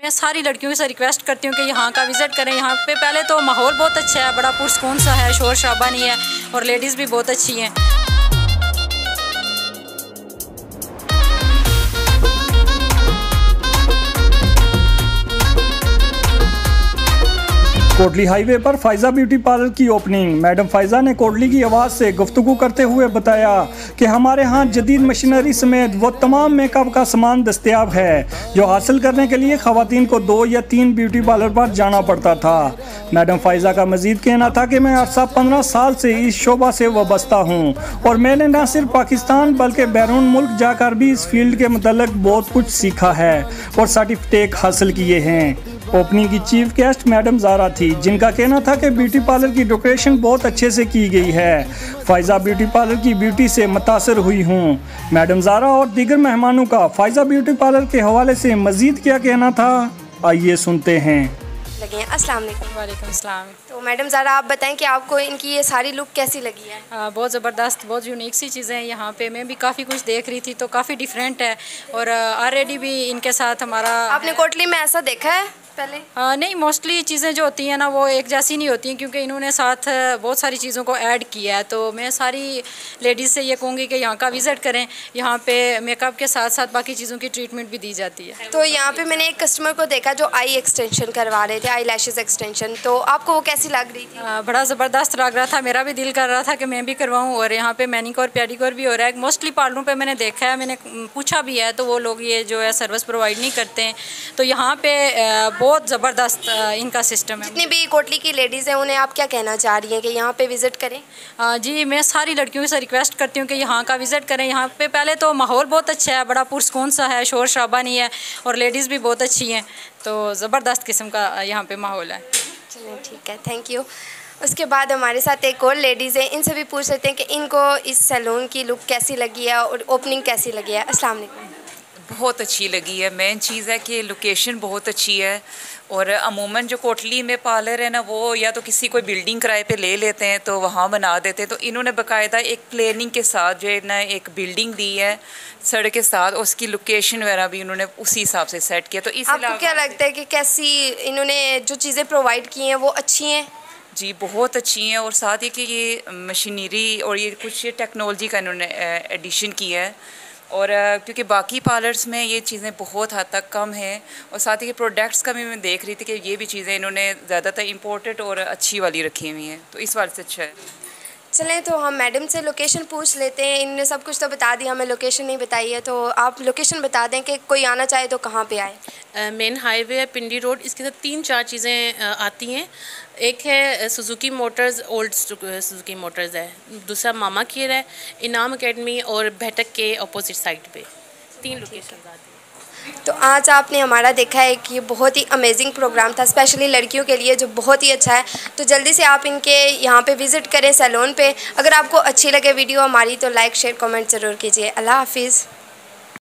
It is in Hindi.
मैं सारी लड़कियों से रिक्वेस्ट करती हूँ कि यहाँ का विज़िट करें। यहाँ पे पहले तो माहौल बहुत अच्छा है, बड़ा पुरसकून सा है, शोर शराबा नहीं है और लेडीज़ भी बहुत अच्छी हैं। कोटली हाईवे पर फ़ायज़ा ब्यूटी पार्लर की ओपनिंग। मैडम फ़ायज़ा ने कोटली की आवाज़ से गुफ्तगू करते हुए बताया कि हमारे यहाँ जदीद मशीनरी समेत वो तमाम मेकअप का सामान दस्तयाब है जो हासिल करने के लिए ख़वातीन को 2 या 3 ब्यूटी पार्लर पर जाना पड़ता था। मैडम फ़ायज़ा का मज़ीद कहना था कि मैं अर्सा 15 साल से इस शोबा से वाबस्ता हूँ और मैंने न सिर्फ पाकिस्तान बल्कि बैरून मुल्क जाकर भी इस फील्ड के मतलब बहुत कुछ सीखा है और सर्टिफिकेट हासिल किए हैं। ओपनिंग की चीफ गेस्ट मैडम ज़ारा थी, जिनका कहना था कि ब्यूटी पार्लर की डेकोरेशन बहुत अच्छे से की गई है। फ़ायज़ा ब्यूटी पार्लर की ब्यूटी से मुतासर हुई हूँ। मैडम ज़ारा और दीगर मेहमानों का फ़ायज़ा ब्यूटी पार्लर के हवाले से मज़ीद क्या कहना था, आइए सुनते हैं। लगे अस्सलाम वालेकुम। वालेकुम अस्सलाम। तो मैडम ज़रा आप बताएं कि आपको इनकी ये सारी लुक कैसी लगी है? बहुत ज़बरदस्त, बहुत यूनिक सी चीज़ें हैं यहाँ पे। मैं भी काफ़ी कुछ देख रही थी तो काफ़ी डिफरेंट है और ऑलरेडी भी इनके साथ हमारा। आपने कोटली में ऐसा देखा है पहले? नहीं, मोस्टली चीज़ें जो होती हैं ना वो एक जैसी नहीं होती हैं क्योंकि इन्होंने साथ बहुत सारी चीज़ों को ऐड किया है। तो मैं सारी लेडीज़ से ये कहूँगी कि यहाँ का विज़िट करें। यहाँ पे मेकअप के साथ साथ बाकी चीज़ों की ट्रीटमेंट भी दी जाती है। तो यहाँ पे मैंने एक कस्टमर को देखा जो आई एक्सटेंशन करवा रहे थे, आई लैशेज़ एक्सटेंशन, तो आपको वो कैसी लग रही थी? बड़ा ज़बरदस्त लग रहा था, मेरा भी दिल कर रहा था कि मैं भी करवाऊँ। और यहाँ पे मैनिक्योर पेडिक्योर भी हो रहा है। मोस्टली पार्लरों पे मैंने देखा है, मैंने पूछा भी है तो वो लोग ये जो है सर्विस प्रोवाइड नहीं करते हैं। तो यहाँ पे बहुत ज़बरदस्त इनका सिस्टम है। जितनी भी कोटली की लेडीज़ हैं उन्हें आप क्या कहना चाह रही हैं कि यहाँ पे विज़िट करें? जी, मैं सारी लड़कियों से रिक्वेस्ट करती हूँ कि यहाँ का विज़िट करें। यहाँ पे पहले तो माहौल बहुत अच्छा है, बड़ा पुरसकून सा है, शोर शराबा नहीं है और लेडीज़ भी बहुत अच्छी हैं। तो ज़बरदस्त किस्म का यहाँ पे माहौल है। चलिए ठीक है, थैंक यू। उसके बाद हमारे साथ एक और लेडीज़ है, इनसे भी पूछ लेते हैं कि इनको इस सैलून की लुक कैसी लगी है और ओपनिंग कैसी लगी है। अस्सलाम वालेकुम। बहुत अच्छी लगी है। मेन चीज़ है कि लोकेशन बहुत अच्छी है और अमूमन जो कोटली में पार्लर है ना वो या तो किसी कोई बिल्डिंग किराए पे ले लेते हैं तो वहाँ बना देते हैं। तो इन्होंने बाकायदा एक प्लानिंग के साथ जो है ना एक बिल्डिंग दी है सड़क के साथ, उसकी लोकेशन वगैरह भी उन्होंने उसी हिसाब से सेट किया। तो इस आपको क्या लगता है कि कैसी इन्होंने जो चीज़ें प्रोवाइड की हैं वो अच्छी हैं? जी बहुत अच्छी हैं और साथ ही कि ये मशीनरी और ये कुछ टेक्नोलॉजी का इन्होंने एडिशन किया है और क्योंकि बाकी पार्लर्स में ये चीज़ें बहुत हद तक कम हैं और साथ ही प्रोडक्ट्स का भी मैं देख रही थी कि ये भी चीज़ें इन्होंने ज़्यादातर इम्पोर्टेड और अच्छी वाली रखी हुई हैं, तो इस बात से अच्छा है। चलें तो हम मैडम से लोकेशन पूछ लेते हैं। इन्होंने सब कुछ तो बता दिया, हमें लोकेशन नहीं बताई है, तो आप लोकेशन बता दें कि कोई आना चाहे तो कहाँ पे आए। मेन हाईवे है पिंडी रोड, इसके साथ 3-4 चीज़ें आती हैं। एक है Suzuki Motors, old Suzuki Motors है, दूसरा मामा केयर है, इनाम एकेडमी और बैठक के अपोजिट साइड पे 3 लोकेशन आती हैं। तो आज आपने हमारा देखा है कि ये बहुत ही अमेजिंग प्रोग्राम था स्पेशली लड़कियों के लिए जो बहुत ही अच्छा है। तो जल्दी से आप इनके यहाँ पे विज़िट करें सैलून पे। अगर आपको अच्छी लगे वीडियो हमारी तो लाइक शेयर कमेंट ज़रूर कीजिए। अल्लाह हाफिज़।